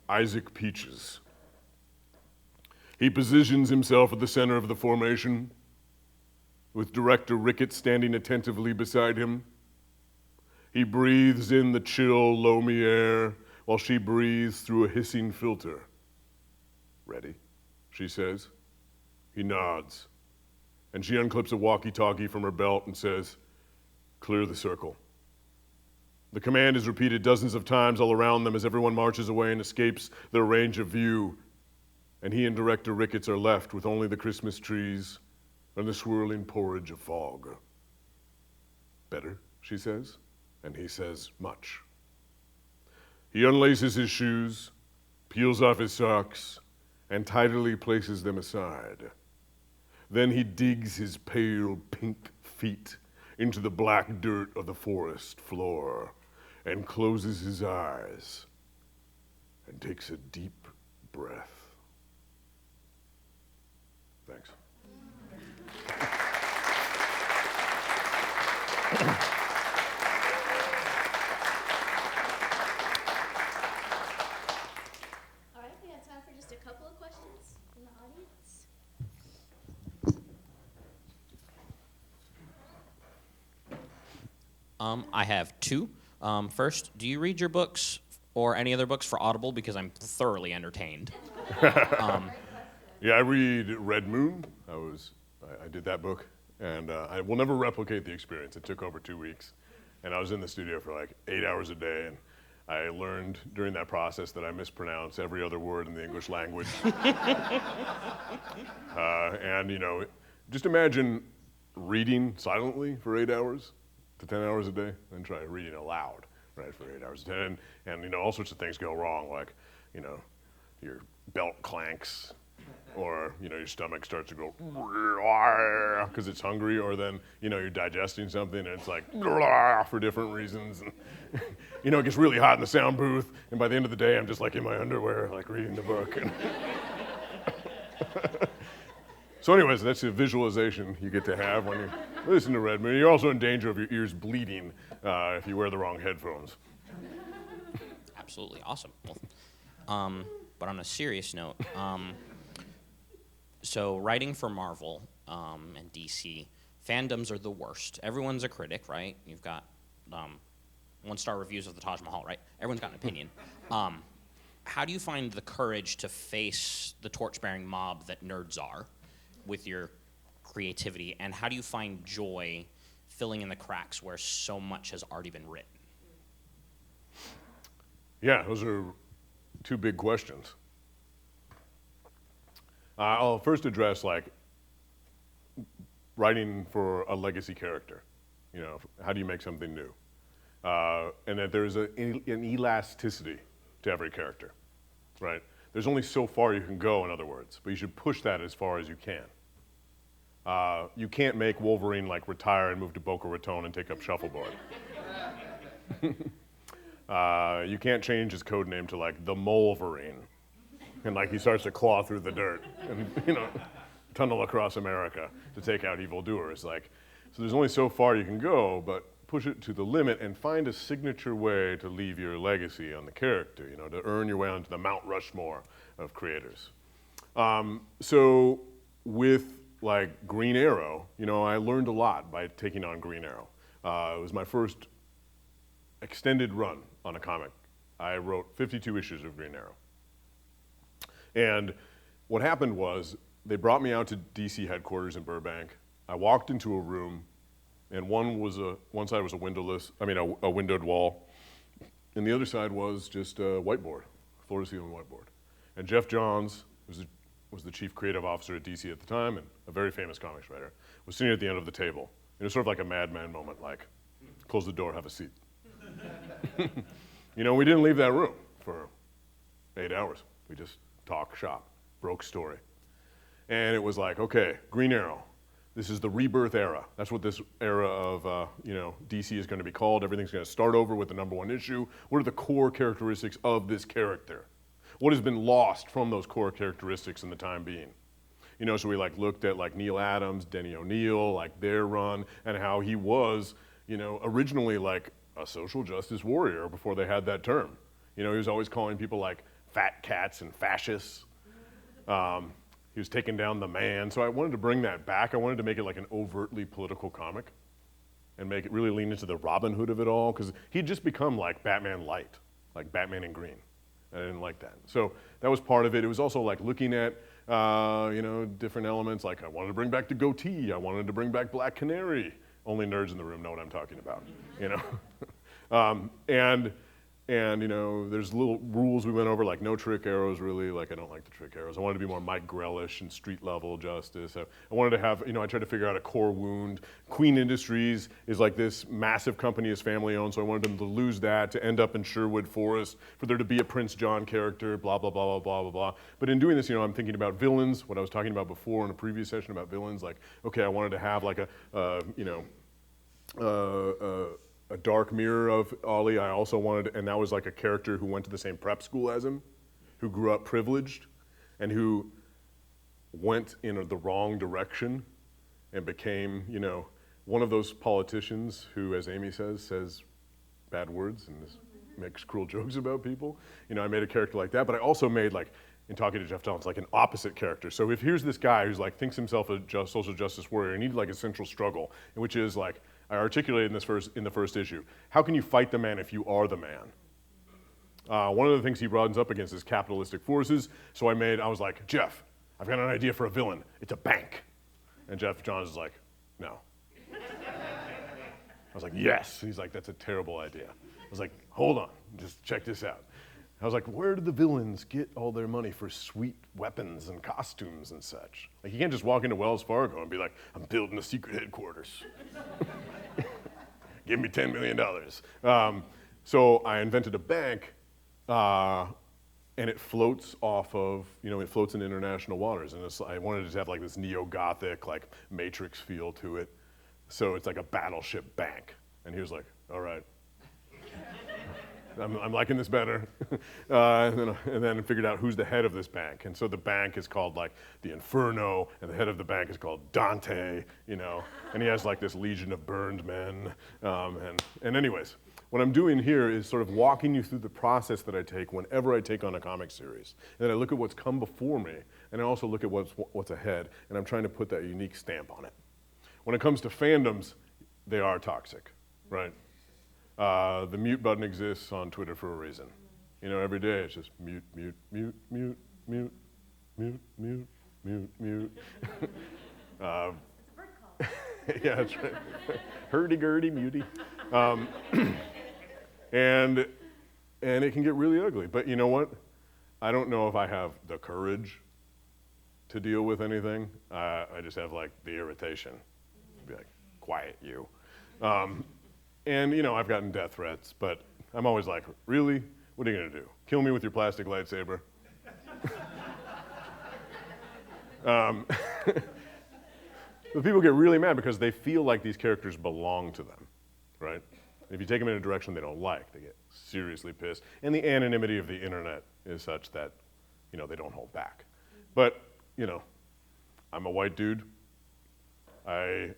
Speaker 2: Isaac Peaches. He positions himself at the center of the formation, with Director Ricketts standing attentively beside him. He breathes in the chill, loamy air while she breathes through a hissing filter. "Ready?" she says. He nods, and she unclips a walkie-talkie from her belt and says, "Clear the circle." The command is repeated dozens of times all around them as everyone marches away and escapes their range of view, and he and Director Ricketts are left with only the Christmas trees and the swirling porridge of fog. "Better?" she says. And he says, "Much." He unlaces his shoes, peels off his socks, and tidily places them aside. Then he digs his pale pink feet into the black dirt of the forest floor and closes his eyes and takes a deep breath. Thanks.
Speaker 1: A couple of questions from the audience.
Speaker 4: I have two. First, do you read your books or any other books for Audible? Because I'm thoroughly entertained.
Speaker 2: Yeah, I read Red Moon. I did that book, and I will never replicate the experience. It took over 2 weeks, and I was in the studio for like 8 hours a day, and I learned during that process that I mispronounce every other word in the English language. And, you know, just imagine reading silently for 8 hours to 10 hours a day, and try reading aloud, right, for 8 hours a day. And, you know, all sorts of things go wrong, like, you know, your belt clanks, or, you know, your stomach starts to go because it's hungry, or then, you know, you're digesting something and it's like for different reasons. And, you know, it gets really hot in the sound booth, and by the end of the day, I'm just like in my underwear, like reading the book. And so anyways, that's a visualization you get to have when you listen to Red Moon. You're also in danger of your ears bleeding if you wear the wrong headphones.
Speaker 4: Absolutely awesome. Well, but on a serious note, so writing for Marvel and DC, fandoms are the worst. Everyone's a critic, right? You've got one-star reviews of the Taj Mahal, right? Everyone's got an opinion. How do you find the courage to face the torch-bearing mob that nerds are with your creativity, and how do you find joy filling in the cracks where so much has already been written?
Speaker 2: Yeah, those are two big questions. I'll first address, like, writing for a legacy character. You know, how do you make something new? And that there's an elasticity to every character, right? There's only so far you can go, in other words, but you should push that as far as you can. You can't make Wolverine like retire and move to Boca Raton and take up shuffleboard. You can't change his code name to like the Wolverine, and like he starts to claw through the dirt and tunnel across America to take out evildoers. Like, so there's only so far you can go, but push it to the limit and find a signature way to leave your legacy on the character. To earn your way onto the Mount Rushmore of creators. So with like Green Arrow, I learned a lot by taking on Green Arrow. It was my first extended run on a comic. I wrote 52 issues of Green Arrow. And what happened was they brought me out to DC headquarters in Burbank. I walked into a room, and one side was a windowed wall, and the other side was just a whiteboard, floor-to-ceiling whiteboard. And Jeff Johns was the chief creative officer at DC at the time, and a very famous comics writer, was sitting at the end of the table. It was sort of like a Mad Men moment, like, close the door, have a seat. We didn't leave that room for 8 hours. We just talk shop, broke story. And it was like, okay, Green Arrow, this is the rebirth era. That's what this era of DC is going to be called. Everything's going to start over with the #1 issue. What are the core characteristics of this character? What has been lost from those core characteristics in the time being? So we like looked at like Neil Adams, Denny O'Neil, like their run, and how he was, originally like a social justice warrior before they had that term. He was always calling people like fat cats and fascists. He was taking down the man. So I wanted to bring that back. I wanted to make it like an overtly political comic and make it really lean into the Robin Hood of it all, because he'd just become like Batman light, like Batman in green. I didn't like that. So that was part of it. It was also like looking at, different elements. Like I wanted to bring back the goatee. I wanted to bring back Black Canary. Only nerds in the room know what I'm talking about, And there's little rules we went over, like no trick arrows really, like I don't like the trick arrows. I wanted to be more Mike Grellish and street level justice. I wanted to have, I tried to figure out a core wound. Queen Industries is like this massive company, is family owned, so I wanted them to lose that, to end up in Sherwood Forest, for there to be a Prince John character, blah, blah, blah, blah, blah, blah, blah. But in doing this, I'm thinking about villains, what I was talking about before in a previous session about villains, like, okay, I wanted to have like a dark mirror of Ollie. I also wanted, and that was like a character who went to the same prep school as him, who grew up privileged, and who went in the wrong direction and became, one of those politicians who, as Amy says bad words and makes cruel jokes about people. I made a character like that, but I also made like, in talking to Jeff Johns, like an opposite character. So if here's this guy who's like, thinks himself a social justice warrior, and he needed like a central struggle, which is like, I articulated in the first issue. How can you fight the man if you are the man? One of the things he runs up against is capitalistic forces. So I was like, Jeff, I've got an idea for a villain. It's a bank. And Jeff Johns is like, no. I was like, yes. He's like, that's a terrible idea. I was like, hold on, just check this out. I was like, where do the villains get all their money for sweet weapons and costumes and such? Like, you can't just walk into Wells Fargo and be like, I'm building a secret headquarters. Give me $10 million. So I invented a bank, and it floats off of, it floats in international waters. And I wanted it to have like this neo-Gothic, like Matrix feel to it. So it's like a battleship bank. And he was like, all right. I'm liking this better. And then figured out who's the head of this bank. And so the bank is called like the Inferno, and the head of the bank is called Dante, and he has like this legion of burned men. And anyways, what I'm doing here is sort of walking you through the process that I take whenever I take on a comic series. And then I look at what's come before me, and I also look at what's ahead, and I'm trying to put that unique stamp on it. When it comes to fandoms, they are toxic, right? The mute button exists on Twitter for a reason. Every day it's just mute, mute, mute, mute, mute, mute, mute, mute, mute.
Speaker 3: It's a bird call.
Speaker 2: Yeah, that's right. Hurdy-gurdy, muty. And it can get really ugly. But you know what? I don't know if I have the courage to deal with anything. I just have like the irritation. Be like, quiet you. And I've gotten death threats, but I'm always like, really? What are you gonna do? Kill me with your plastic lightsaber? But people get really mad because they feel like these characters belong to them, right? If you take them in a direction they don't like, they get seriously pissed. And the anonymity of the internet is such that, they don't hold back. But, I'm a white dude. I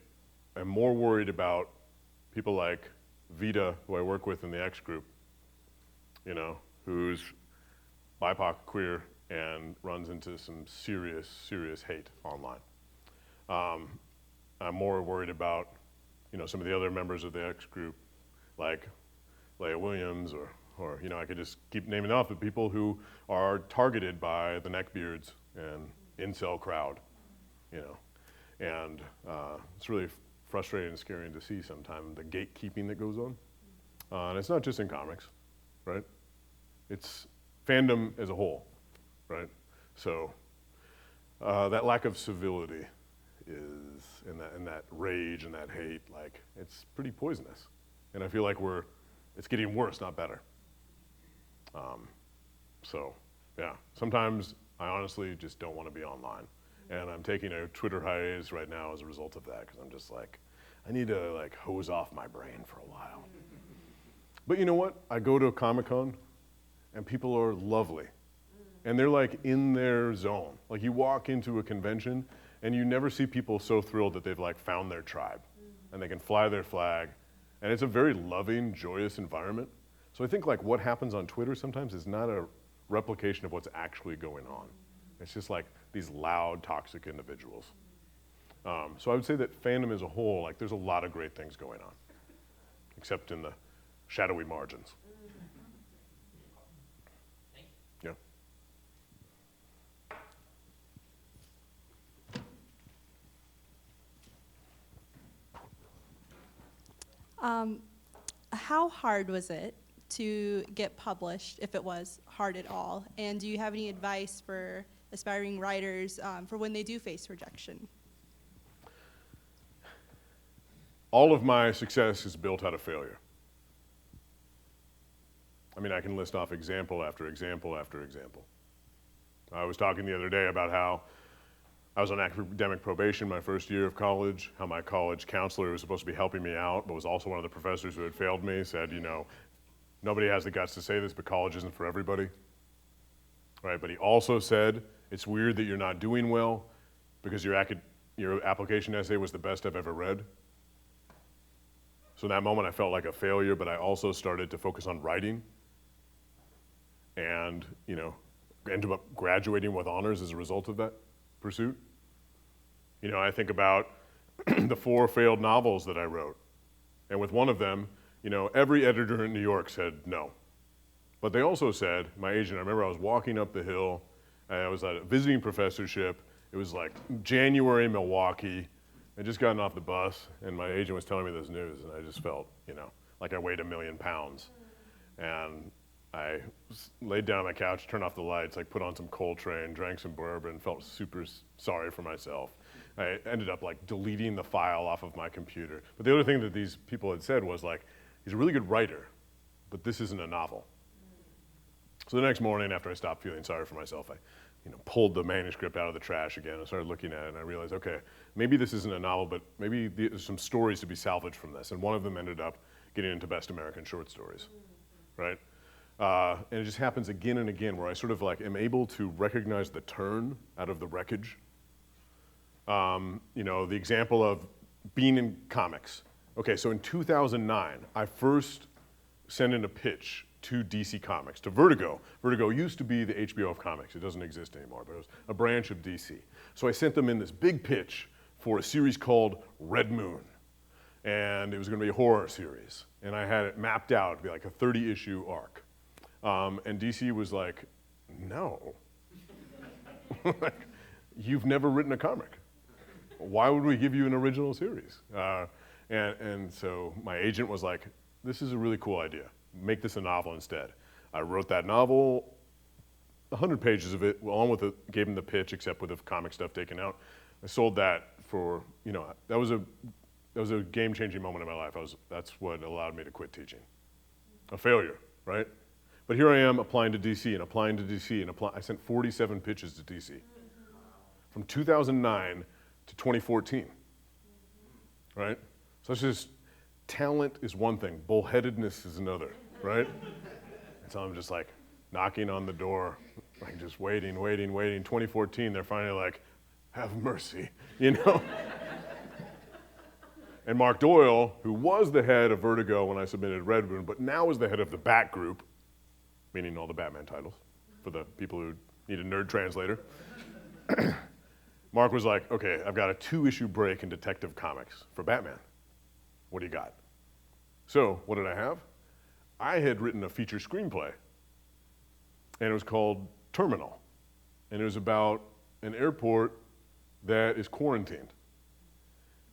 Speaker 2: am more worried about people like Vita, who I work with in the X group, who's BIPOC, queer, and runs into some serious, serious hate online. I'm more worried about, some of the other members of the X group, like Leah Williams, or I could just keep naming off the people who are targeted by the neckbeards and incel crowd, and it's really frustrating and scary to see sometimes the gatekeeping that goes on. And it's not just in comics, right? It's fandom as a whole, right? So that lack of civility is, and that rage and that hate, like, it's pretty poisonous. And I feel like it's getting worse, not better. So, yeah, sometimes I honestly just don't want to be online. And I'm taking a Twitter hiatus right now as a result of that, because I'm just like, I need to like hose off my brain for a while. But you know what? I go to a Comic-Con and people are lovely. And they're like in their zone. Like you walk into a convention and you never see people so thrilled that they've like found their tribe and they can fly their flag. And it's a very loving, joyous environment. So I think like what happens on Twitter sometimes is not a replication of what's actually going on. It's just like these loud, toxic individuals. So I would say that fandom as a whole, like there's a lot of great things going on, except in the shadowy margins. Yeah.
Speaker 5: How hard was it to get published, if it was hard at all? And do you have any advice for aspiring writers for when they do face rejection?
Speaker 2: All of my success is built out of failure. I mean, I can list off example after example after example. I was talking the other day about how I was on academic probation my first year of college, how my college counselor, who was supposed to be helping me out, but was also one of the professors who had failed me, said, nobody has the guts to say this, but college isn't for everybody. Right? But he also said, it's weird that you're not doing well because your application essay was the best I've ever read. So in that moment I felt like a failure, but I also started to focus on writing and, ended up graduating with honors as a result of that pursuit. I think about the 4 failed novels that I wrote. And with one of them, every editor in New York said no. But they also said, my agent, I remember I was walking up the hill, I was at a visiting professorship, it was like January in Milwaukee, I'd just gotten off the bus, and my agent was telling me this news, and I just felt, like I weighed 1,000,000 pounds. And I laid down on my couch, turned off the lights, like put on some Coltrane, drank some bourbon, felt super sorry for myself. I ended up like deleting the file off of my computer. But the other thing that these people had said was like, he's a really good writer, but this isn't a novel. So the next morning after I stopped feeling sorry for myself, I pulled the manuscript out of the trash again and started looking at it, and I realized, okay, maybe this isn't a novel, but maybe there's some stories to be salvaged from this. And one of them ended up getting into Best American Short Stories, right? And it just happens again and again where I sort of like am able to recognize the turn out of the wreckage. The example of being in comics. Okay, so in 2009, I first sent in a pitch to DC Comics, to Vertigo. Vertigo used to be the HBO of comics. It doesn't exist anymore, but it was a branch of DC. So I sent them in this big pitch for a series called Red Moon. And it was gonna be a horror series. And I had it mapped out to be like a 30-issue arc. And DC was like, no. Like, you've never written a comic. Why would we give you an original series? And so my agent was like, this is a really cool idea. Make this a novel instead. I wrote that novel, 100 pages of it, along with it, gave him the pitch, except with the comic stuff taken out. I sold that for, that was a game-changing moment in my life. That's what allowed me to quit teaching. A failure, right? But here I am applying to DC and applying to DC and I sent 47 pitches to DC from 2009 to 2014, right? So it's just, talent is one thing, bullheadedness is another, right? And so I'm just like knocking on the door, like just waiting. 2014, they're finally like, have mercy, you know? And Mark Doyle, who was the head of Vertigo when I submitted Red Moon, but now is the head of the Bat Group, meaning all the Batman titles, for the people who need a nerd translator. Mark was like, okay, I've got a 2-issue break in Detective Comics for Batman. What do you got? So, what did I have? I had written a feature screenplay, and it was called Terminal. And it was about an airport that is quarantined.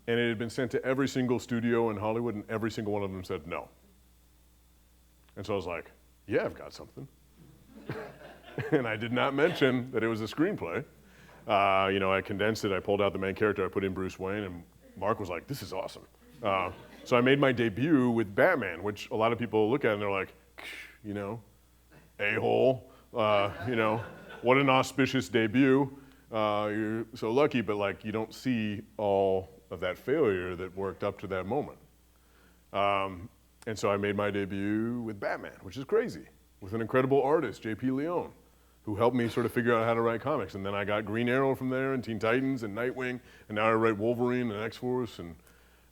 Speaker 2: And it had been sent to every single studio in Hollywood, and every single one of them said no. And so I was like, yeah, I've got something. And I did not mention that it was a screenplay. You know, I condensed it, I pulled out the main character, I put in Bruce Wayne, and Mark was like, this is awesome. So I made my debut with Batman, which a lot of people look at and they're like, you know, a-hole, you know, what an auspicious debut. You're so lucky, but like you don't see all of that failure that worked up to that moment. And so I made my debut with Batman, which is crazy, with an incredible artist, J.P. Leone, who helped me sort of figure out how to write comics. And then I got Green Arrow from there, and Teen Titans, and Nightwing, and now I write Wolverine and X-Force and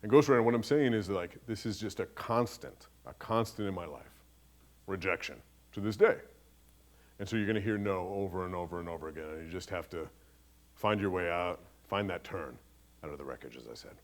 Speaker 2: Ghost Rider. And what I'm saying is like, this is just a constant in my life, rejection, to this day. And so you're gonna hear no over and over and over again, and you just have to find your way out, find that turn out of the wreckage, as I said.